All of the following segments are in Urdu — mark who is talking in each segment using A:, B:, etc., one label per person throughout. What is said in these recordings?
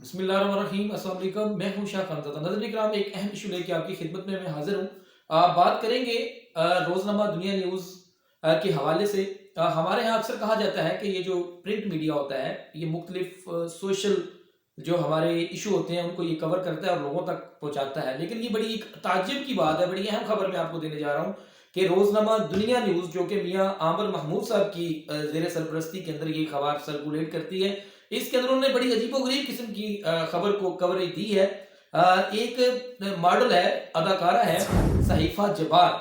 A: بسم اللہ الرحمن الرحیم۔ السلام علیکم، میں ہوں شاہ خانزادہ۔ ناظرین اکرام، ایک اہم ایشو لے کے آپ کی خدمت میں حاضر ہوں۔ بات کریں گے روزنامہ دنیا نیوز کے حوالے سے۔ ہمارے ہاں اکثر کہا جاتا ہے کہ یہ جو پرنٹ میڈیا ہوتا ہے یہ مختلف سوشل جو ہمارے ایشو ہوتے ہیں ان کو یہ کور کرتا ہے اور لوگوں تک پہنچاتا ہے، لیکن یہ بڑی ایک تعجب کی بات ہے، بڑی اہم خبر میں آپ کو دینے جا رہا ہوں کہ روزنامہ دنیا نیوز جو کہ میاں عامر محمود صاحب کی زیر سرپرستی کے اندر یہ خبر سرکولیٹ کرتی ہے، اس کے اندر انہوں نے بڑی عجیب و غریب قسم کی خبر کو کوریج دی ہے۔ ایک ماڈل ہے، اداکارہ ہے صحیفہ جبار،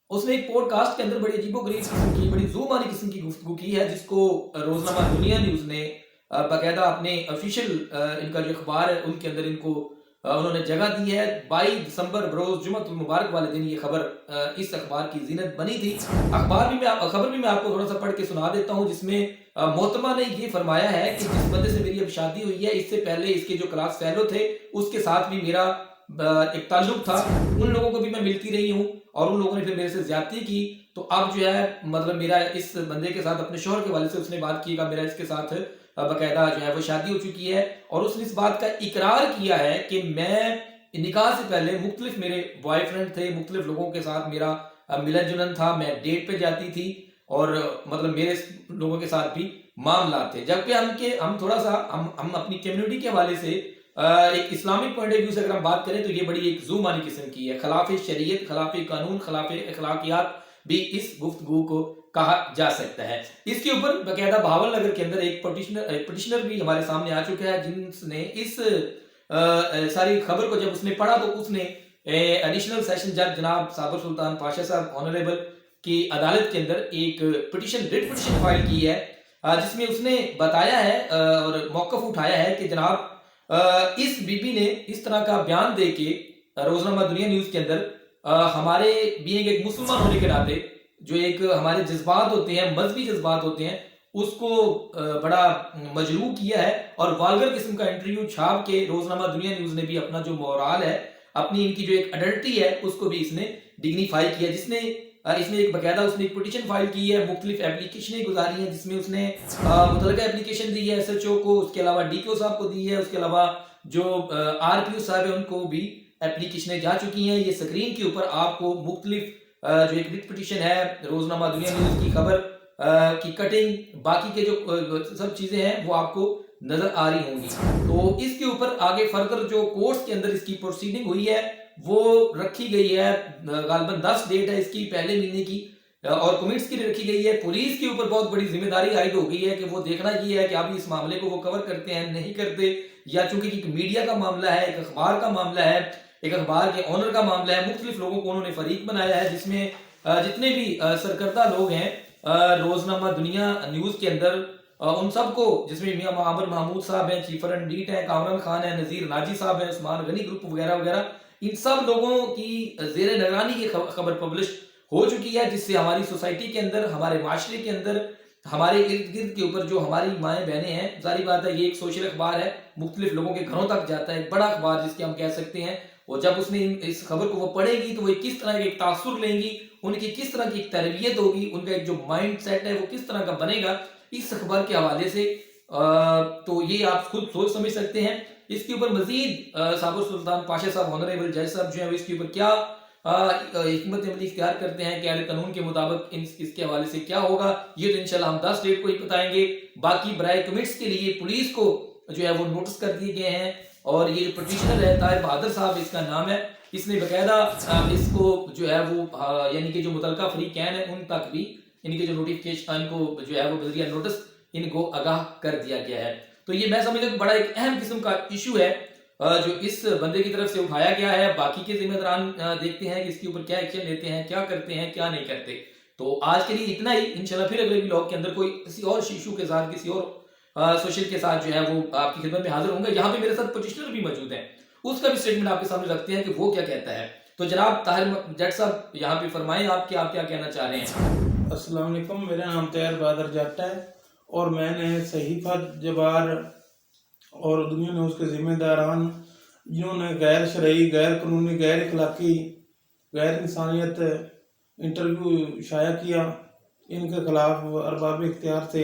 A: اس نے ایک پوڈ کاسٹ کے اندر بڑی عجیب و غریب قسم کی، بڑی زوم والی قسم کی گفتگو کی ہے، جس کو روزنامہ دنیا نیوز نے باقاعدہ اپنے آفیشیل ان کا جو اخبار ہے ان کے اندر ان کو انہوں نے جگہ دی ہے۔ 22 دسمبر بروز جمعۃ المبارک والے دن یہ خبر اس اخبار کی زینت بنی تھی۔ خبر بھی میں آپ کو تھوڑا سا پڑھ کے سنا دیتا ہوں، جس میں محترمہ نے یہ فرمایا ہے کہ جس بندے سے میری اب شادی ہوئی ہے، اس سے پہلے اس کے جو کلاس فیلو تھے اس کے ساتھ بھی میرا ایک تعلق تھا، ان لوگوں کو بھی میں ملتی رہی ہوں اور ان لوگوں نے پھر میرے سے زیادتی کی، تو اب جو ہے مطلب میرا اس بندے کے ساتھ اپنے شوہر کے والد سے اس نے بات کی کہ میرا اس کے ساتھ باقاعدہ جو ہے وہ شادی ہو چکی ہے، اور اس نے اس بات کا اقرار کیا ہے کہ میں نکاح سے پہلے مختلف میرے بوائے فرینڈ تھے، مختلف لوگوں کے ساتھ میرا ملن جلن تھا، میں ڈیٹ پہ جاتی تھی اور مطلب میرے لوگوں کے ساتھ بھی معاملات تھے۔ جبکہ ہم تھوڑا سا ہم اپنی کمیونٹی کے حوالے سے ایک اسلامک پوائنٹ آف ویو سے اگر ہم بات کریں تو یہ بڑی ایک زوم والی قسم کی ہے، خلاف شریعت، خلاف قانون، خلاف اخلاقیات بھی اس گفتگو کو کہا جا سکتا ہے۔ اس کے اوپر باقاعدہ بہاول نگر کے اندر ایک پٹیشنر بھی ہمارے سامنے آ چکا ہے، جس نے اس ساری خبر کو جب اس نے پڑھا تو اس نے ایڈیشنل سیشن جج جناب صابر سلطان پاشا صاحب آنریبل کی عدالت کے اندر ایک ریٹ پٹیشن فائل کی ہے، جس میں اس نے بتایا ہے اور موقف اٹھایا ہے کہ جناب اس بی بی نے اس طرح کا بیان دے کے روزنامہ دنیا نیوز کے اندر ہمارے بینگ ایک مسلمان ہونے کے ناطے جو ایک ہمارے جذبات ہوتے ہیں، مذہبی جذبات ہوتے ہیں، اس کو بڑا مجروح کیا ہے، اور والگر قسم کا انٹرویو چھاپ کے روزنامہ دنیا نیوز نے بھی اپنا جو مورال ہے، اپنی ان کی جو ایک آئیڈینٹی ہے اس کو بھی اس نے ڈگنیفائی کیا، جس نے اس نے ایک باقاعدہ اس نے ایک پٹیشن فائل کی ہے، مختلف اپلیکیشنیں گزاری ہیں، جس میں اس نے متعلقہ اپلیکیشن دی ہے ایس ایچ او کو، اس کے علاوہ ڈی کیو صاحب کو دی ہے، اس کے علاوہ جو آر پی او صاحب ہیں ان کو بھی اپلیکیشنیں جا چکی ہیں۔ یہ سکرین کے اوپر آپ کو مختلف جو ایک ریٹ پٹیشن ہے، روزنامہ دنیا نیوز کی خبر کی کٹنگ، باقی کے جو سب چیزیں ہیں وہ آپ کو نظر آ رہی ہوں گی۔ تو اس کے اوپر آگے فردر جو کورٹس کے اندر اس کی پروسیڈنگ ہوئی ہے وہ رکھی گئی ہے، غالباً 10 ڈیٹ ہے اس کی پہلے مہینے کی، اور کمیٹس کے لیے رکھی گئی ہے۔ پولیس کے اوپر بہت بڑی ذمہ داری عائد ہو گئی ہے کہ وہ دیکھنا یہ ہے کہ اب اس معاملے کو وہ کور کرتے ہیں نہیں کرتے، یا چونکہ ایک میڈیا کا معاملہ ہے، ایک اخبار کا معاملہ ہے، ایک اخبار کے اونر کا معاملہ ہے، مختلف لوگوں کو انہوں نے فریق بنایا ہے، جس میں جتنے بھی سرکردہ لوگ ہیں روزنامہ دنیا نیوز کے اندر، ان سب کو، جس میں میاں عامر محمود صاحب ہیں، چیف رنڈیٹ ہیں، کامران خان ہیں، نذیر ناجی صاحب ہیں، عثمان غنی گروپ وغیرہ وغیرہ، ان سب لوگوں کی زیر نگرانی کی خبر پبلش ہو چکی ہے، جس سے ہماری سوسائٹی کے اندر، ہمارے معاشرے کے اندر، ہمارے ارد گرد کے اوپر جو ہماری مائیں بہنیں ہیں، ظاہری بات ہے یہ ایک سوشل اخبار ہے، مختلف لوگوں کے گھروں تک جاتا ہے، ایک بڑا اخبار جس کے ہم کہہ سکتے ہیں، اور جب اس نے اس خبر کو وہ پڑھے گی تو وہ کس طرح کے ایک تاثر لیں گی، ان کی کس طرح کی ایک تربیت ہوگی، ان کا ایک جو مائنڈ سیٹ ہے وہ کس طرح کا بنے گا اس اخبار کے حوالے سے، تو یہ آپ خود سوچ سمجھ سکتے ہیں۔ اس کے اوپر مزید صابر سلطان پاشا صاحب آنریبل جج صاحب جو ہیں اس کے اوپر کیا حکمت عملی اختیار کرتے ہیں کہ اہل قانون کے مطابق اس کے حوالے سے کیا ہوگا، یہ تو انشاءاللہ ہم 10 ڈیٹ کو ہی بتائیں گے۔ باقی برائے کمٹس کے لیے پولیس کو جو ہے وہ نوٹس کر دیے گئے ہیں، اور یہ پٹیشنر ہے طاہر بہادر صاحب اس کا نام ہے، اس نے باقاعدہ اس کو جو ہے وہ یعنی کہ جو متعلقہ فریقین ہیں ان تک بھی ان کے جو نوٹیفکیشن ان کو جو ہے وہ بذریعہ نوٹس ان کو آگاہ کر دیا گیا ہے۔ تو یہ میں سمجھتا ہوں کہ بڑا ایک اہم قسم کا ایشو ہے جو اس بندے کی طرف سے اٹھایا گیا ہے۔ باقی کے ذمہ داران دیکھتے ہیں کہ اس کے اوپر کیا ایکشن لیتے ہیں، کیا کرتے ہیں، کیا نہیں کرتے۔ تو آج کے لیے اتنا ہی، انشاءاللہ پھر اگلے ولاگ کے اندر کوئی کسی اور ایشو کے ساتھ، کسی اور سوشل کے ساتھ جو ہے وہ آپ کی خدمت میں حاضر ہوں گا۔ یہاں پہ میرے ساتھ پٹیشنر بھی موجود ہیں، اس کا بھی اسٹیٹمنٹ آپ کے سامنے رکھتے ہیں کہ وہ کیا کہتا ہے۔ تو جناب طاہر جٹ صاحب یہاں پہ فرمائیں آپ کیا کہنا چاہ رہے ہیں۔
B: السلام علیکم، میرا نام طاہر بہادر جٹ ہے، اور میں نے صحیفہ جبار اور دنیا نیوز کے ذمہ داران جنہوں نے غیر شرعی، غیر قانونی، غیر اخلاقی، غیر انسانیت انٹرویو شائع کیا، ان کے خلاف ارباب اختیار سے